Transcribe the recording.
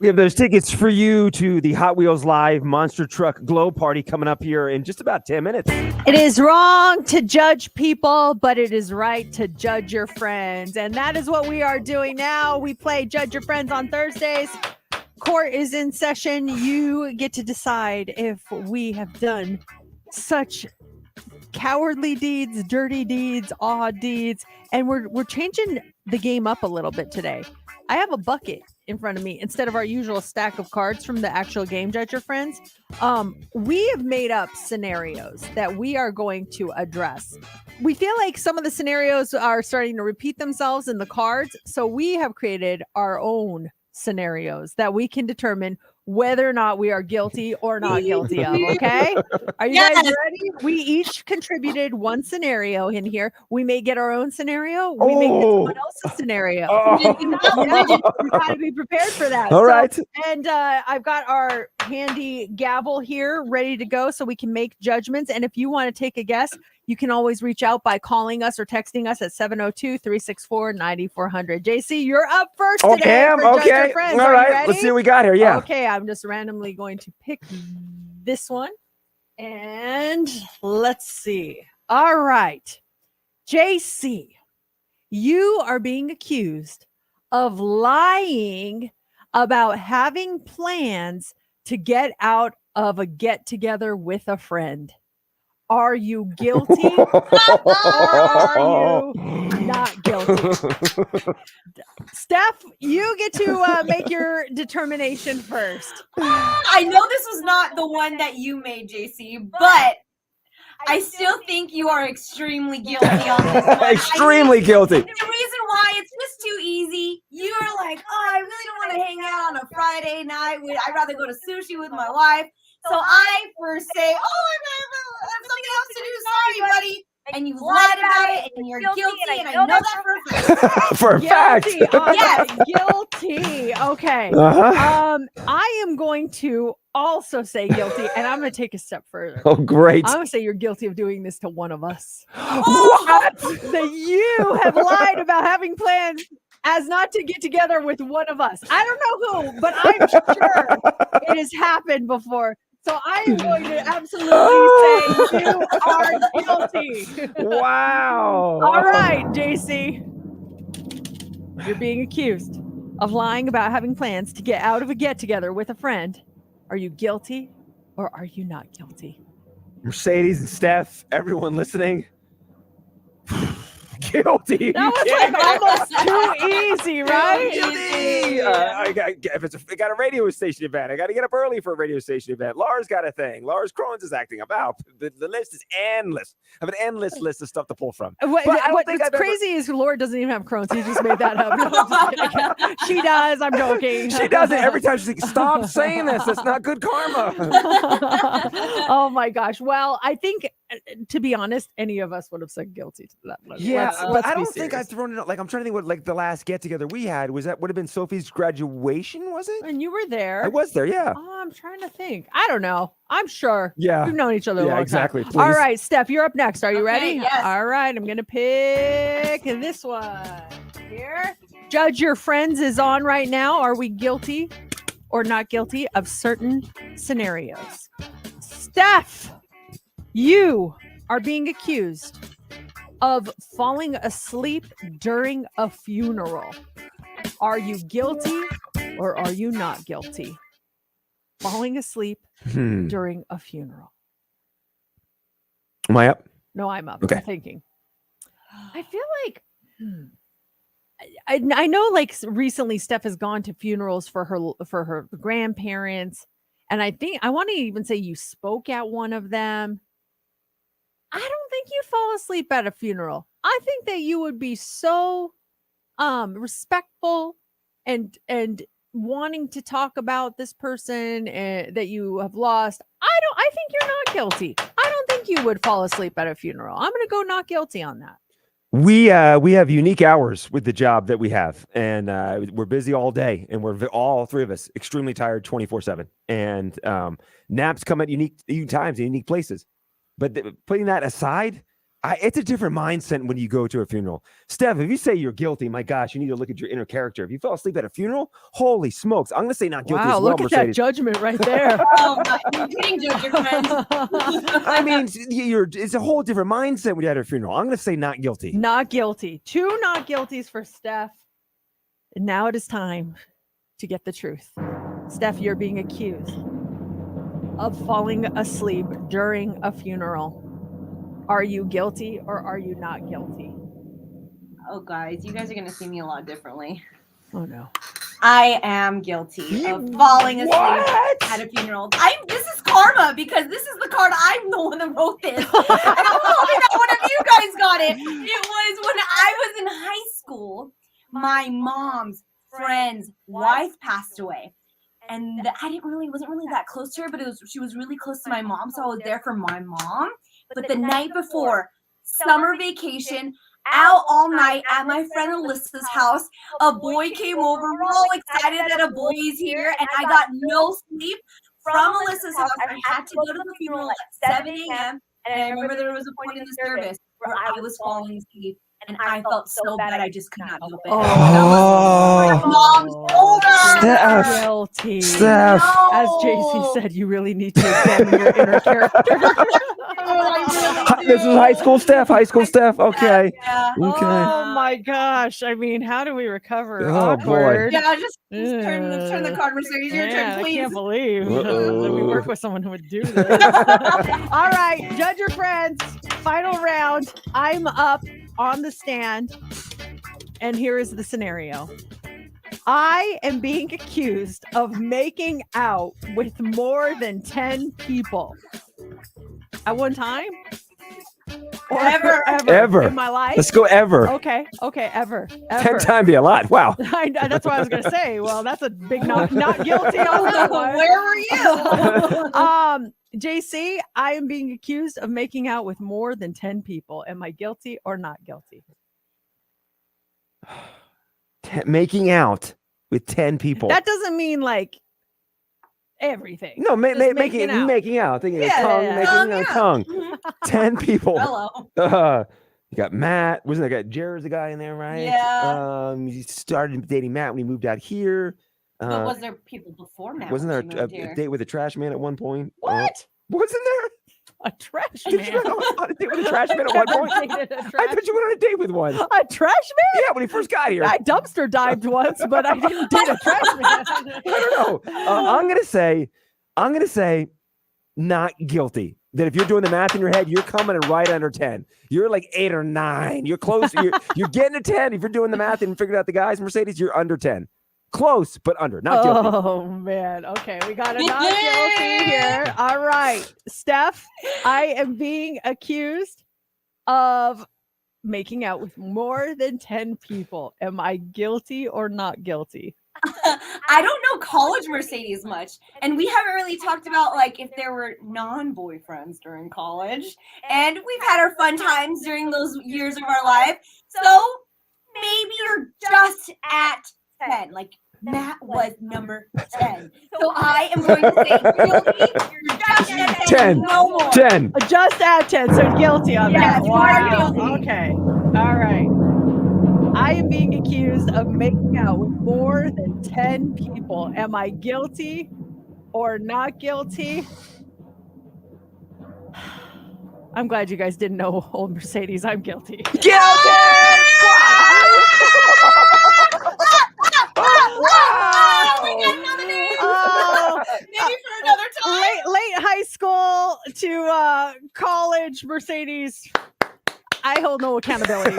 We have those tickets for you to the Hot Wheels Live Monster Truck Glow Party coming up here in just about 10 minutes. It is wrong to judge people, but it is right to judge your friends. And that is what we are doing now. We play Judge Your Friends on Thursdays. Court is in session. You get to decide if we have done such cowardly deeds, dirty deeds, odd deeds. And we're changing the game up a little bit today. I have a bucket in front of me instead of our usual stack of cards from the actual game Judge Your Friends. We have made up scenarios that we are going to address. We feel like some of the scenarios are starting to repeat themselves in the cards, so we have created our own scenarios that we can determine whether or not we are guilty or not guilty of. Okay, are you guys ready? We each contributed one scenario in here. We may get our own scenario. We may get someone else's scenario. You gotta be prepared for that. All right. And I've got our handy gavel here ready to go so we can make judgments. And if you want to take a guess, you can always reach out by calling us or texting us at 702-364-9400. JC, you're up first today. Okay. All right. Let's see what we got here. Yeah. Okay. I'm just randomly going to pick this one. And let's see. All right. JC, you are being accused of lying about having plans to get out of a get-together with a friend. Are you guilty or are you not guilty? Steph, you get to make your determination first. I know this was not the one that you made, JC, but I still think you are extremely guilty on this one. Extremely guilty. The reason why, it's just too easy. You're like, oh, I really don't want to hang out on a Friday night. I'd rather go to sushi with my wife. So I first say, oh, I have something else to do. Sorry, buddy. And you lied about it, and you're guilty, and I know that For a fact. Yes, guilty. Okay. I am going to also say guilty, and I'm going to take a step further. Oh, great. I'm going to say you're guilty of doing this to one of us. What? That you have lied about having plans as not to get together with one of us. I don't know who, but I'm sure it has happened before. So I am going to absolutely say you are guilty. Wow. All right, JC. You're being accused of lying about having plans to get out of a get-together with a friend. Are you guilty or are you not guilty? Mercedes and Steph, everyone listening. Guilty. That was like almost too easy, right? Guilty. I got a radio station event. I got to get up early for a radio station event. Laura's got a thing. Lars Crohn's is acting up. Wow, the list is endless. I have an endless list of stuff to pull from. What's crazy is Laura doesn't even have Crohn's. You just made that up. No, she does. I'm joking. She does it every time. She's like, stop saying this. That's not good karma. Oh my gosh. Well, I think, to be honest, any of us would have said guilty to that. Yeah, but I don't think I've thrown it out. Like, I'm trying to think what, like, the last get together we had would have been Sophie's graduation, was it? And you were there. I was there, yeah. Oh, I'm trying to think. I don't know. I'm sure. Yeah. We've known each other a long exactly. time. Please. All right, Steph, you're up next. Are you ready? Yes. All right, I'm going to pick this one here. Judge Your Friends is on right now. Are we guilty or not guilty of certain scenarios? Steph, you are being accused of falling asleep during a funeral. Are you guilty or are you not guilty? Falling asleep during a funeral. Am I up? No, I'm up. Okay. I'm thinking. I feel like I know, like, recently Steph has gone to funerals for her grandparents, and I think I want to even say you spoke at one of them. I don't think you'd fall asleep at a funeral. I think that you would be so respectful and wanting to talk about this person that you have lost. I think you're not guilty. I don't think you would fall asleep at a funeral. I'm going to go not guilty on that. We have unique hours with the job that we have, and we're busy all day, and we're all three of us extremely tired 24/7, and naps come at unique times, in unique places. But putting that aside, It's a different mindset when you go to a funeral. Steph, if you say you're guilty, my gosh, you need to look at your inner character. If you fell asleep at a funeral, holy smokes. I'm going to say not guilty Wow, as well, look at that Mercedes. judgment right there. Oh, you're getting judged, your friends. I mean, it's a whole different mindset when you're at a funeral. I'm going to say not guilty. Not guilty. 2 not guilties for Steph. And now it is time to get the truth. Steph, you're being accused of falling asleep during a funeral. Are you guilty or are you not guilty? Oh, guys, you guys are going to see me a lot differently. Oh, no. I am guilty of falling asleep at a funeral. This is karma because this is the card. I'm the one that wrote this. And I'm hoping that one of you guys got it. It was when I was in high school. My mom's friend's wife passed away. And I wasn't really that close to her, but she was really close to my mom. So I was there for my mom. But the night before, summer vacation, out all night at my friend Alyssa's house, a boy came over. We're all excited that a boy is here, and I got no sleep from Alyssa's house. I had to go to the funeral at 7 a.m. And I remember there was a point in the service where I was falling asleep, and I felt so bad I just could not help it. Oh. My mom's over. Steph. Guilty. Steph. As JC said, you really need to examine your inner character. This is high school Steph. High school Steph. Okay. Yeah. Okay. Oh my gosh. I mean, how do we recover? Oh, boy. Awkward. Yeah, just turn the card, Mercedes. Your Man, turn, I please. can't believe Uh-oh. that we work with someone who would do this. All right, judge your friends. Final round. I'm up on the stand, and here is the scenario. I am being accused of making out with more than 10 people at one time. Or Ever. in my life. Let's go ever. Okay, ever. 10 times be a lot. Wow. That's what I was gonna say. Well, that's a big not guilty on that one. Where were you? JC, I am being accused of making out with more than 10 people. Am I guilty or not guilty? Making out with 10 people. That doesn't mean like everything. No, Just making out. Thinking Yeah, of tongue, yeah. making Yeah. tongue. Mhm. 10 people. Hello. You got Matt. Wasn't there? Jared's the guy in there, right? Yeah. He started dating Matt when he moved out here. But was there people before Matt? Wasn't when there she a moved here? date with a trash man at one point? What? Wasn't there? A trash Did you man. go on a date with a trash man at one point? Dated a I trash- thought you went on a date with one. a trash man? Yeah, when he first got here. I dumpster dived once, but I didn't date a trash man. I don't know. I'm gonna say not guilty. That if you're doing the math in your head, you're coming in right under 10. You're like 8 or 9. You're close. You're getting a 10. If you're doing the math and figured out the guys, Mercedes, you're under 10. Close, but under. Not guilty. Oh man. Okay, we got a not guilty here. All right. Steph, I am being accused of making out with more than 10 people. Am I guilty or not guilty? I don't know college Mercedes much, and we haven't really talked about like if there were non-boyfriends during college, and we've had our fun times during those years of our life. So maybe you're just at 10. Like Matt was number 10. So I am going to say guilty. You're just at 10. No more. 10. Just at 10, so guilty on Yes, that. you are guilty. Okay. All right. I am being accused of making out with more than 10 people. Am I guilty or not guilty? I'm glad you guys didn't know old Mercedes. I'm guilty. Guilty! Oh, Maybe for another time. late high school to college Mercedes. I hold no accountability.